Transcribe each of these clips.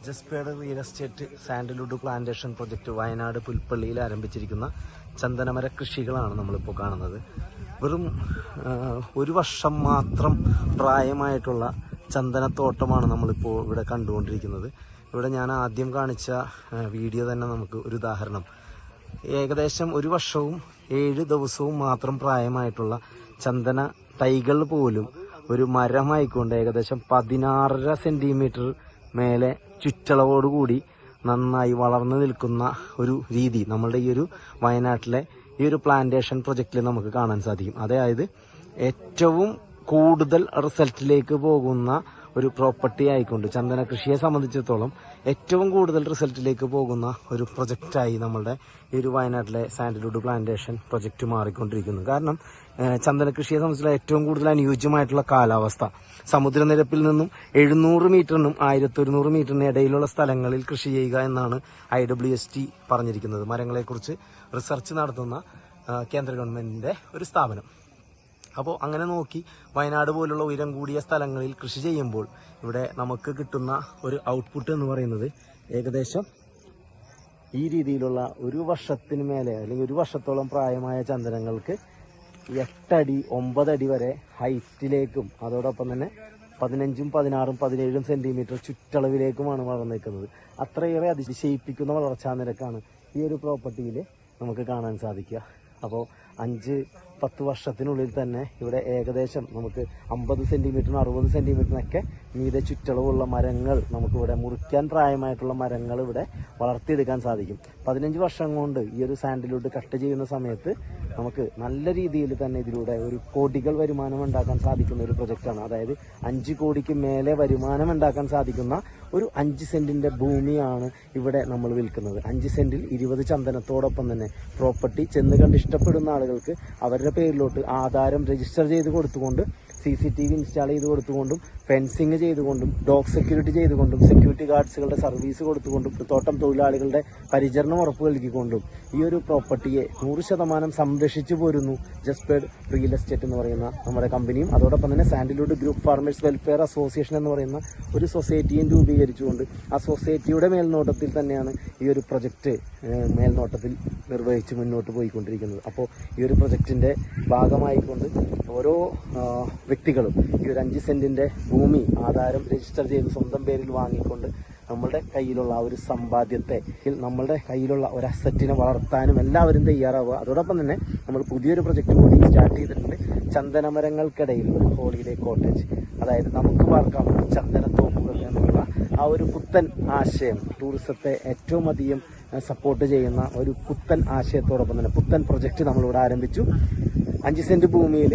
ജസ്പേഡ് real estate sandalwood plantation project Wayanad പുൽപ്പള്ളിയിൽ ആരംഭിച്ചിരിക്കുന്ന ചന്ദനമര കൃഷികളാണ് നമ്മളിപ്പോൾ കാണുന്നത്. വെറും ഒരു വർഷം മാത്രം പ്രായമായിട്ടുള്ള ചന്ദനത്തോട്ടമാണ് നമ്മളിപ്പോൾ ഇവിടെ കണ്ടുകൊണ്ടിരിക്കുന്നത്. ഇവിടെ ഞാൻ ആദ്യം കാണിച്ച വീഡിയോ തന്നെ നമുക്ക് ഒരു ഉദാഹരണം. ഏകദേശം ഒരു വർഷവും 7 ദിവസവും മാത്രം പ്രായമായിട്ടുള്ള ചന്ദന തൈകൾ പോലും ഒരു മരമായിക്കൊണ്ട് ഏകദേശം 16.5 സെന്റിമീറ്റർ മേലെ ചുറ്റളവോടുകൂടി നന്നായി വളർന്നു നിൽക്കുന്ന ഒരു രീതി നമ്മളുടെ ഈ ഒരു വയനാട്ടിലെ ഈ ഒരു പ്ലാന്റേഷൻ പ്രൊജക്റ്റിൽ നമുക്ക് കാണാൻ സാധിക്കും. അതായത് ഏറ്റവും കൂടുതൽ റിസൾട്ടിലേക്ക് പോകുന്ന ഒരു പ്രോപ്പർട്ടി ആയിക്കൊണ്ട് ചന്ദന കൃഷിയെ സംബന്ധിച്ചിടത്തോളം ഏറ്റവും കൂടുതൽ റിസൾട്ടിലേക്ക് പോകുന്ന ഒരു പ്രൊജക്റ്റായി നമ്മളുടെ ഈ ഒരു വയനാട്ടിലെ സാൻഡൽവുഡ് പ്ലാന്റേഷൻ പ്രൊജക്റ്റ് മാറിക്കൊണ്ടിരിക്കുന്നു. കാരണം ചന്ദന കൃഷിയെ സംബന്ധിച്ചുള്ള ഏറ്റവും കൂടുതൽ അനുയോജ്യമായിട്ടുള്ള കാലാവസ്ഥ സമുദ്രനിരപ്പിൽ നിന്നും 700 മീറ്ററിനും 1100 മീറ്ററിനും ഇടയിലുള്ള സ്ഥലങ്ങളിൽ കൃഷി ചെയ്യുക എന്നാണ് IWST പറഞ്ഞിരിക്കുന്നത്. മരങ്ങളെക്കുറിച്ച് റിസർച്ച് നടത്തുന്ന കേന്ദ്ര ഗവൺമെന്റിന്റെ ഒരു സ്ഥാപനം. അപ്പോൾ അങ്ങനെ നോക്കി വയനാട് പോലുള്ള ഉയരം കൂടിയ സ്ഥലങ്ങളിൽ കൃഷി ചെയ്യുമ്പോൾ ഇവിടെ നമുക്ക് കിട്ടുന്ന ഒരു ഔട്ട്പുട്ട് എന്ന് പറയുന്നത് ഏകദേശം ഈ രീതിയിലുള്ള ഒരു വർഷത്തിന് മേലെ അല്ലെങ്കിൽ ഒരു വർഷത്തോളം പ്രായമായ ചന്ദനങ്ങൾക്ക് 8 അടി 9 അടി വരെ ഹൈറ്റിലേക്കും അതോടൊപ്പം തന്നെ 15, 16, 17 സെന്റിമീറ്റർ ചുറ്റളവിലേക്കുമാണ് വളർന്നിരിക്കുന്നത്. അത്രയേറെ അതിശയിപ്പിക്കുന്ന വളർച്ചാ നിരക്കാണ് ഈ ഒരു പ്രോപ്പർട്ടിയിൽ നമുക്ക് കാണാൻ സാധിക്കുക. അപ്പോൾ 5-10 വർഷത്തിനുള്ളിൽ തന്നെ ഇവിടെ ഏകദേശം നമുക്ക് 50 സെന്റിമീറ്ററിനും 60 സെന്റിമീറ്ററിനൊക്കെ മീതെ ചുറ്റളവുള്ള മരങ്ങൾ നമുക്കിവിടെ മുറിക്കാൻ പ്രായമായിട്ടുള്ള മരങ്ങൾ ഇവിടെ വളർത്തിയെടുക്കാൻ സാധിക്കും. 15 വർഷം കൊണ്ട് ഈ ഒരു സാൻഡൽവുഡ് കട്ട് ചെയ്യുന്ന സമയത്ത് നമുക്ക് നല്ല രീതിയിൽ തന്നെ ഇതിലൂടെ ഒരു കോടികൾ വരുമാനം ഉണ്ടാക്കാൻ സാധിക്കുന്ന ഒരു പ്രൊജക്റ്റാണ്. അതായത് 5 കോടിക്ക് മേലെ വരുമാനം ഉണ്ടാക്കാൻ സാധിക്കുന്ന ഒരു 5 സെന്റിന്റെ ഭൂമിയാണ് ഇവിടെ നമ്മൾ വിൽക്കുന്നത്. 5 സെന്റിൽ 20 ചന്ദനത്തോടൊപ്പം തന്നെ പ്രോപ്പർട്ടി ചെന്ന് കണ്ട് ഇഷ്ടപ്പെടുന്ന ആളുകൾക്ക് അവരുടെ പേരിലോട്ട് ആധാരം രജിസ്റ്റർ ചെയ്ത് കൊടുത്തുകൊണ്ട് CCTV ഇൻസ്റ്റാൾ ചെയ്ത് കൊടുത്തുകൊണ്ടും ഫെൻസിങ് ചെയ്തുകൊണ്ടും ഡോഗ് സെക്യൂരിറ്റി ചെയ്തുകൊണ്ടും സെക്യൂരിറ്റി ഗാർഡ്സുകളുടെ സർവീസ് കൊടുത്തുകൊണ്ടും തോട്ടം തൊഴിലാളികളുടെ പരിചരണം ഉറപ്പ് നൽകിക്കൊണ്ടും ഈ ഒരു പ്രോപ്പർട്ടിയെ 100% സംരക്ഷിച്ചു പോരുന്നു ജസ്പേഡ് റിയൽ എസ്റ്റേറ്റ് എന്ന് പറയുന്ന നമ്മുടെ കമ്പനിയും. അതോടൊപ്പം തന്നെ sandalwood group farmers welfare association എന്ന് പറയുന്ന ഒരു സൊസൈറ്റിയും രൂപീകരിച്ചുകൊണ്ട് ആ സൊസൈറ്റിയുടെ മേൽനോട്ടത്തിൽ തന്നെയാണ് ഈ ഒരു പ്രൊജക്റ്റ് മേൽനോട്ടത്തിൽ നിർവഹിച്ച് മുന്നോട്ട് പോയിക്കൊണ്ടിരിക്കുന്നത്. അപ്പോൾ ഈ ഒരു പ്രൊജക്റ്റിന്റെ ഭാഗമായിക്കൊണ്ട് ഓരോ വ്യക്തികളും ഈ ഒരു 5 സെന്റിന്റെ ഭൂമി ആധാരം രജിസ്റ്റർ ചെയ്ത് സ്വന്തം പേരിൽ വാങ്ങിക്കൊണ്ട് നമ്മളുടെ കയ്യിലുള്ള ആ ഒരു സമ്പാദ്യത്തെ നമ്മളുടെ കയ്യിലുള്ള ഒരു അസറ്റിനെ വളർത്താനും എല്ലാവരും തയ്യാറാവുക. അതോടൊപ്പം തന്നെ നമ്മൾ പുതിയൊരു പ്രൊജക്റ്റ് കൂടി സ്റ്റാർട്ട് ചെയ്തിട്ടുണ്ട്. ചന്ദനമരങ്ങൾക്കിടയിൽ ഒരു ഹോളിഡേ കോട്ടേജ്, അതായത് നമുക്ക് പാർക്കാം ചന്ദനത്തോപ്പുകൾ എന്നുള്ള ആ ഒരു പുത്തൻ ആശയം ടൂറിസത്തെ ഏറ്റവും അധികം സപ്പോർട്ട് ചെയ്യുന്ന ഒരു പുത്തൻ ആശയത്തോടൊപ്പം തന്നെ പുത്തൻ പ്രൊജക്റ്റ് നമ്മളിവിടെ ആരംഭിച്ചു. 5 സെന്റ് ഭൂമിയിൽ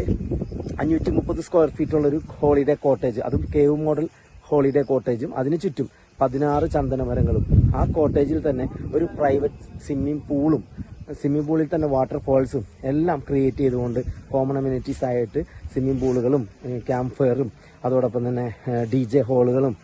530 സ്ക്വയർ ഫീറ്റ് ഉള്ളൊരു ഹോളിഡേ കോട്ടേജ്, അതും കേവ് മോഡൽ ഹോളിഡേ കോട്ടേജും അതിന് ചുറ്റും 16 ചന്ദനമരങ്ങളും ആ കോട്ടേജിൽ തന്നെ ഒരു പ്രൈവറ്റ് സ്വിമ്മിംഗ് പൂളിൽ തന്നെ വാട്ടർഫോൾസും എല്ലാം ക്രിയേറ്റ് ചെയ്തുകൊണ്ട് കോമൺ അമ്യൂണിറ്റീസ് ആയിട്ട് സ്വിമ്മിംഗ് പൂളുകളും ക്യാമ്പ് ഫയറും അതോടൊപ്പം തന്നെ DJ ഹോളുകളും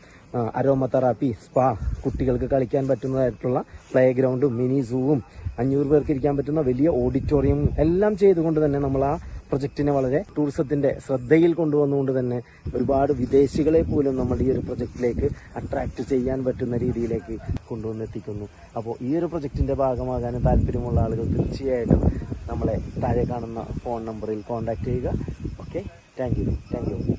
അരോമ തെറാപ്പി, സ്പാ, കുട്ടികൾക്ക് കളിക്കാൻ പറ്റുന്നതായിട്ടുള്ള പ്ലേ ഗ്രൗണ്ടും മിനി സൂവും 500 പേർക്ക് ഇരിക്കാൻ പറ്റുന്ന വലിയ ഓഡിറ്റോറിയവും എല്ലാം ചെയ്തുകൊണ്ട് തന്നെ നമ്മൾ ആ പ്രൊജക്റ്റിനെ വളരെ ടൂറിസത്തിന്റെ ശ്രദ്ധയിൽ കൊണ്ടുവന്നുകൊണ്ട് തന്നെ ഒരുപാട് വിദേശികളെ പോലും നമ്മൾ ഈ ഒരു പ്രൊജക്റ്റിലേക്ക് അട്രാക്ട് ചെയ്യാൻ പറ്റുന്ന രീതിയിലേക്ക് കൊണ്ടുവന്നെത്തിക്കുന്നു. അപ്പോൾ ഈ ഒരു പ്രൊജക്റ്റിന്റെ ഭാഗമാകാൻ താല്പര്യമുള്ള ആളുകൾ തീർച്ചയായിട്ടും നമ്മളെ താഴെ കാണുന്ന ഫോൺ നമ്പറിൽ കോൺടാക്ട് ചെയ്യുക. Okay, thank you.